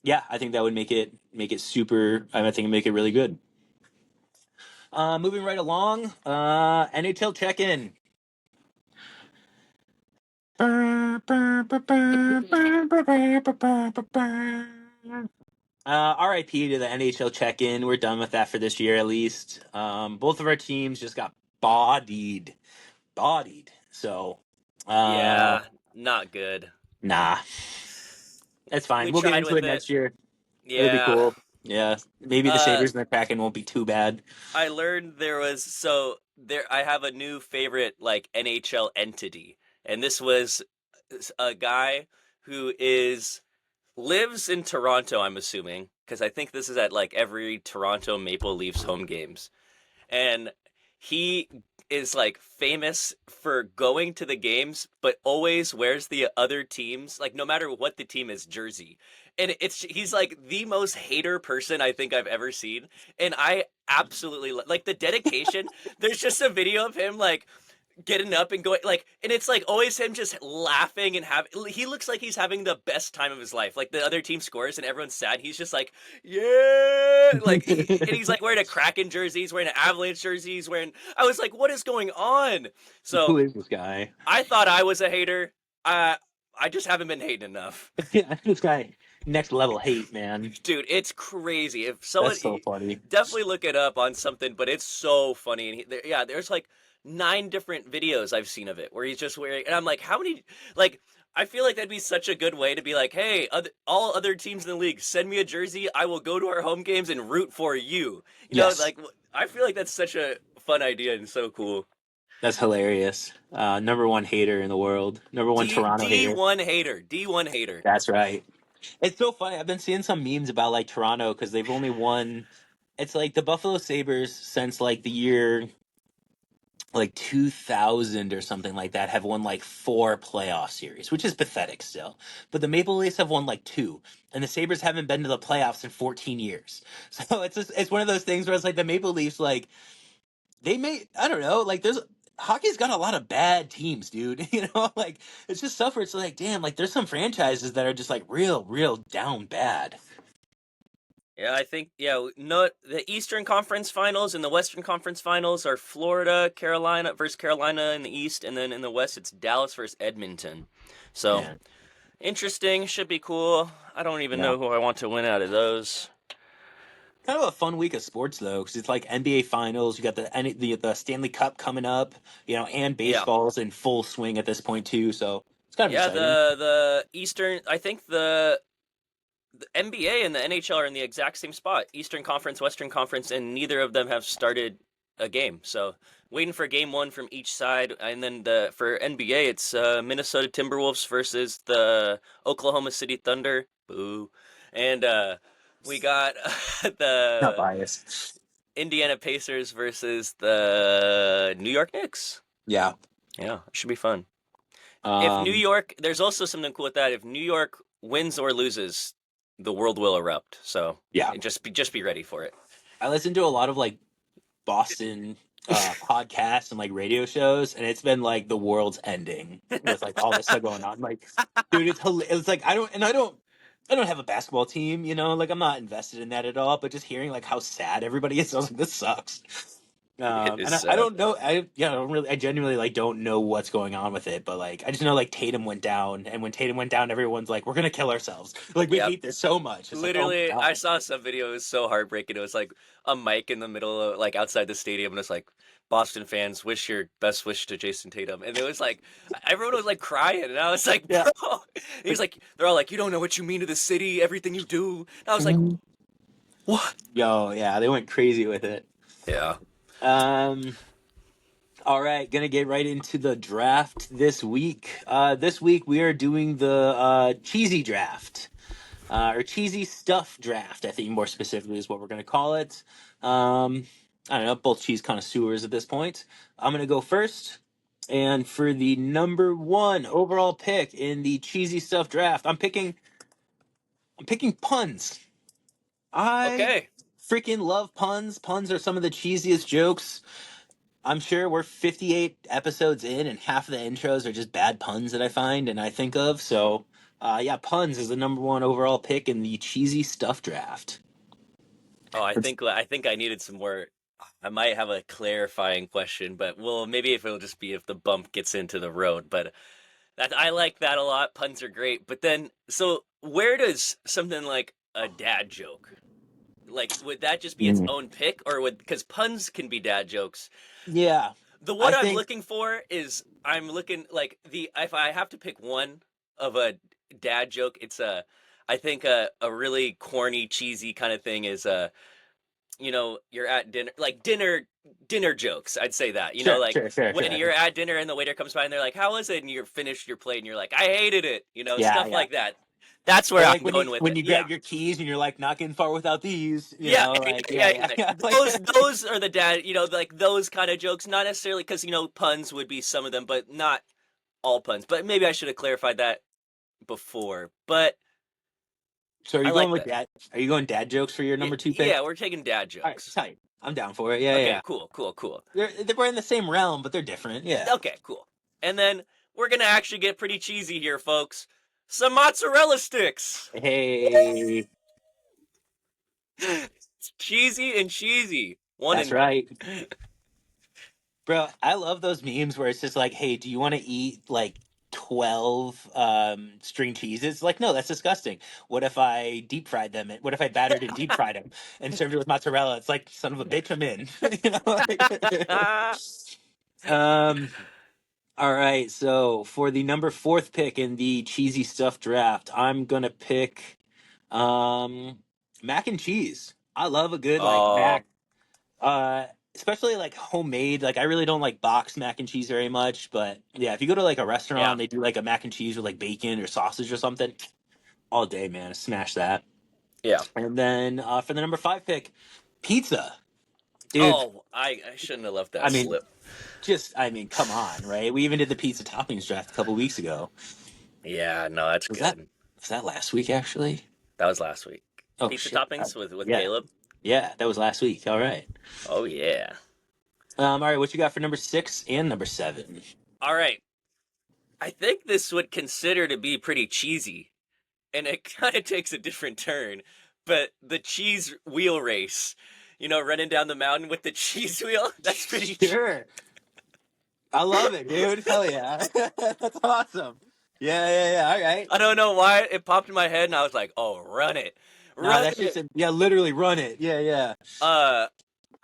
yeah, I think that would make it super. I think it'd make it really good. Moving right along, NHL check-in. RIP to the NHL check-in. We're done with that for this year, at least. Both of our teams just got bodied, bodied. So, Yeah, not good. nah, that's fine. We We'll get tried into with it it. next year. It'll be Yeah. cool. Yeah, maybe the Uh Sabres and the Kraken won't be too bad. I learned I have a new favorite like NHL entity. And this was a guy who is lives in Toronto, I'm assuming, because I think this is at like every Toronto Maple Leafs home games. And he is like famous for going to the games but always wears the other team's, like no matter what the team is, jersey. And he's like the most hater person I think I've ever seen, and I absolutely like the dedication. There's just a video of him like getting up and going like, and it's like always him just laughing and having. He looks like he's having the best time of his life. Like the other team scores and everyone's sad. He's just like, yeah, like and he's like wearing a Kraken jersey, he's wearing an Avalanche jersey, he's wearing. I was like, what is going on? Who So is this guy? I thought I was a hater. I just haven't been hating enough. Yeah, this guy, next level hate, man. Dude, it's crazy. If someone That's so funny. definitely look it up on something, but it's so funny. And yeah, there's like 9 different videos I've seen of it where he's just wearing, and I'm like, how many? Like, I feel like that'd be such a good way to be like, hey, all other teams in the league, send me a jersey. I will go to our home games and root for you. You know, Yes, like I feel like that's such a fun idea and so cool. that's hilarious. Number one hater in the world. Number one Toronto hater. D1 hater, D1 hater. That's right. It's so funny. I've been seeing some memes about like Toronto because they've only won. It's like the Buffalo Sabres since like the year like 2000 or something like that have won like 4 playoff series, which is pathetic still. But the Maple Leafs have won like 2, and the Sabres haven't been to the playoffs in 14 years. So it's one of those things where it's like the Maple Leafs like they may I don't know like there's hockey's got a lot of bad teams, dude. Like it's just stuff where it's like damn, like there's some franchises that are just like real down bad. Yeah, I think no, the Eastern Conference Finals and the Western Conference Finals are Florida, Carolina versus Carolina in the East, and then in the West it's Dallas versus Edmonton. So Man, interesting, should be cool. I don't even yeah. know who I want to win out of those. Kind of a fun week of sports though, because it's like NBA Finals. You got the Stanley Cup coming up, and Yeah, baseball's in full swing at this point too. So it's kind of yeah. exciting. The Eastern, I think the NBA and the NHL are in the exact same spot: Eastern Conference, Western Conference, and neither of them have started a game. So waiting for game one from each side, and then for NBA, it's Minnesota Timberwolves versus the Oklahoma City Thunder. Boo! And we got Not the biased. Indiana Pacers versus the New York Knicks. Yeah. Yeah, it should be fun. If New Um. York, there's also something cool with that. If New York wins or loses, the world will erupt. So Yeah. just be ready for it. I listen to a lot of like Boston podcasts and like radio shows, and it's been like the world's ending with like all this stuff going on. Like, dude, it's like I don't have a basketball team, like I'm not invested in that at all. But just hearing like how sad everybody is, I was like, this sucks. It is And I sad. don't know. I don't really. I genuinely like don't know what's going on with it. But like, I just know like Tatum went down, and when Tatum went down, everyone's like, we're gonna kill ourselves. Like we Yep. hate this so much. It's like, oh my Literally, I god. saw some video. It was so heartbreaking. It was like a mic in the middle of like outside the stadium, and it's like Boston fans wish your best wish to Jason Tatum, and it was like everyone was like crying, and I was like, Yeah. bro. He's like, they're all like, you don't know what you mean to the city, everything you do. And I was like, what? Yo, yeah, they went crazy with it. Yeah. Um, all right, gonna get right into the draft this week. This week we are doing the cheesy draft, or cheesy stuff draft. I think more specifically is what we're gonna call it. I don't know, both cheese connoisseurs at this point. I'm gonna go first, and for the number one overall pick in the cheesy stuff draft, I'm picking puns. I Okay. freaking love puns. Puns are some of the cheesiest jokes. I'm sure we're 58 episodes in, and half of the intros are just bad puns that I find and I think of. So, yeah, puns is the number one overall pick in the cheesy stuff draft. Oh, I think I needed some more. I might have a clarifying question, but well, maybe if it'll just be if the bump gets into the road. But that I like that a lot. Puns are great. But then, so where does something like a dad joke, like would that just be its Mm. own pick, or would because puns can be dad jokes? Yeah, The I what I'm think looking for is I'm looking like the if I have to pick one of a dad joke, it's I think a really corny, cheesy kind of thing is you're at dinner, like dinner jokes. I'd say that, sure, like sure, sure, when sure. you're at dinner and the waiter comes by and they're like, "How was it?" and you're finished your plate and you're like, "I hated it," Yeah, stuff yeah. like that. That's Or where like I'm when you going with when it. you Yeah, grab your keys and you're like not getting far without these, yeah, like yeah, yeah, yeah. yeah. Like Those are the dad, like those kind of jokes. Not necessarily because puns would be some of them, but not all puns. But maybe I should have clarified that before. But so are I you going like with that. dad? Are you going dad jokes for your Yeah, number two pick? yeah, we're taking dad All right, jokes. tight. I'm down for it. Yeah, Okay, yeah. cool. We're in the same realm, but they're different. Yeah. Okay, cool. And then we're gonna actually get pretty cheesy here, folks. Some mozzarella sticks. Hey, It's cheesy and cheesy. One that's and one. right. Bro, I love those memes where it's just like, hey, do you want to eat like 12 string cheeses? Like, no, that's disgusting. What if I deep fried them? What if I battered and deep fried them and served it with mozzarella? It's like, son of a bitch, I'm in. You know? um, all right. So for the number fourth pick in the cheesy stuff draft, I'm gonna pick um mac and cheese. I love a good like Oh, mac uh, especially like homemade. Like I really don't like boxed mac and cheese very much, but yeah, if you go to like a yeah, restaurant, they do like a mac and cheese with like bacon or sausage or something. All day, man. Smash that. yeah. And then for the number five pick, pizza, dude. Oh, I shouldn't have left I that mean, slip. come on, right? We even did the pizza toppings draft a couple weeks ago. Yeah, no, that's Was that good. was that last week actually? That was last week. Oh Pizza shit. toppings with Yeah, Caleb. yeah, that was last week. All right. Oh yeah. All right. What you got for number six and number seven? All right. I think this would consider to be pretty cheesy, and it kind of takes a different turn. But the cheese wheel race, running down the mountain with the cheese wheel, that's pretty. Sure. I love it, dude. Hell yeah. That's awesome. Yeah, yeah, yeah. All right. I don't know why it popped in my head, and I was like, "Oh, run it, Nah, run that's just it!" yeah, literally run it. Yeah, yeah. Uh,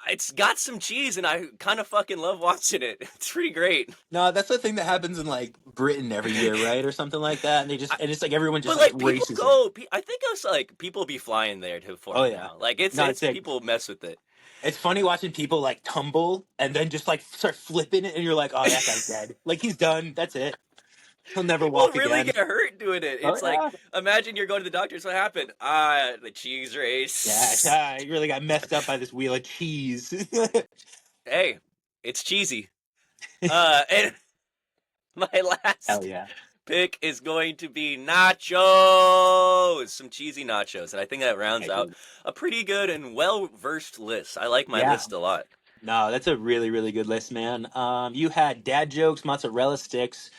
it's got some cheese, and I kind of fucking love watching it. It's pretty great. No, that's the thing that happens in like Britain every year, right? Or something like that. And it's like everyone just But like like people races it. go, I think it's like people be flying there for Oh it yeah. now. Like it's No, it's people mess with it. it's funny watching people like tumble and then just like start flipping it and you're like, oh, that guy's dead. Like he's done. That's it. He'll never People walk really again. get hurt doing it. Oh It's like yeah. imagine you're going to the doctor. What happened? The cheese Yeah, race. you really got messed up by this wheel of cheese. Hey, it's cheesy. And my Hell last yeah. pick is going to be nachos. Some cheesy nachos. And I think that rounds Yeah, out dude. a pretty good and well versed list. I like my Yeah. list a lot. No, that's a really, really good list, man. You had dad jokes, mozzarella sticks,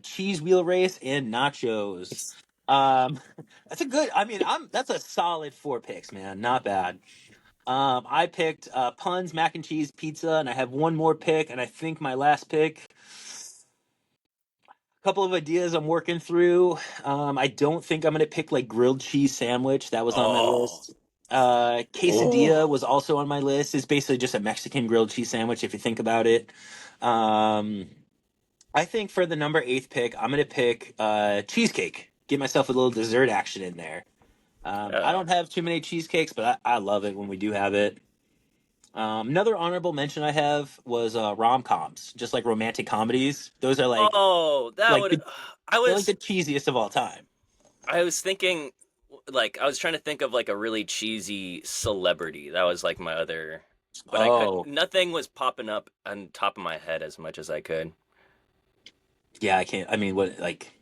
cheese wheel race, and nachos. Um, that's a good. I mean, that's a solid four picks, man. Not bad. I picked puns, mac and cheese, pizza, and I have one more pick, and I think my last pick. A couple of ideas I'm working through. I don't think I'm gonna pick like grilled cheese sandwich. That was on my Oh. list. Oh. Quesadilla was also on my list. It's basically just a Mexican grilled cheese sandwich if you think about it. Um, I think for the number eighth pick, I'm gonna pick cheesecake. Get myself a little dessert action in there. I Yeah. don't have too many cheesecakes, but I love it when we do have it. Another honorable mention I have was rom coms, just like romantic comedies. Those are Oh, that like would. I they're like was the cheesiest of all time. I was thinking, like, I was trying to think of like a really cheesy celebrity. That was like my other, but I could. Oh Nothing was popping up on top of my head as much as I could. yeah, I can't. I mean, what like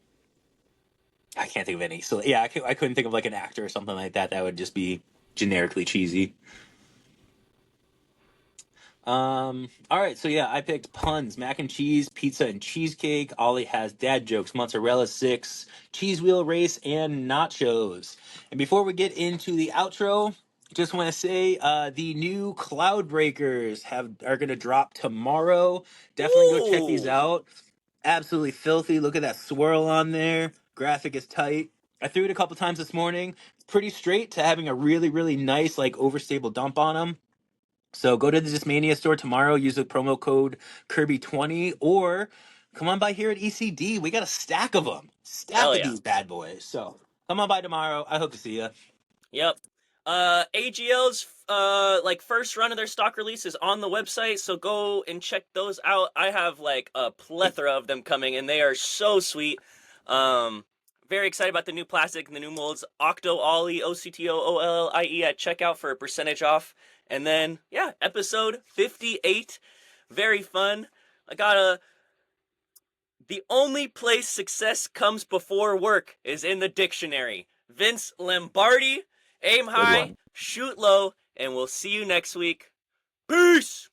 I can't think of any. So yeah, I couldn't think of like an actor or something like that that would just be generically cheesy. All right, so yeah, I picked puns, mac and cheese, pizza and cheesecake. Ollie has dad jokes, mozzarella six, cheese wheel race, and nachos. And before we get into the outro, just want to say the new Cloud Breakers are gonna drop tomorrow. Definitely go check these Ooh, out. Absolutely filthy. Look at that swirl on there. Graphic is tight. I threw it a couple times this morning. It's pretty straight to having a really, really nice like overstable dump on them. So go to the Discmania store tomorrow, use the promo code Kirby20, or come on by here at ECD. We got a stack of them. Stack hell of yeah. these bad boys. So come on by tomorrow. I hope to see you. Yep. AGL's like first run of their stock release is on the website, so go and check those out. I have like a plethora of them coming, and they are so sweet. Um, Very excited about the new plastic and the new molds. Octo Ollie OCTOOLLIE at checkout for a percentage off, and then yeah, episode 58, very fun. I got a The only place success comes before work is in the dictionary. Vince Lombardi, aim Good high, one. shoot low, and we'll see you next week. Peace!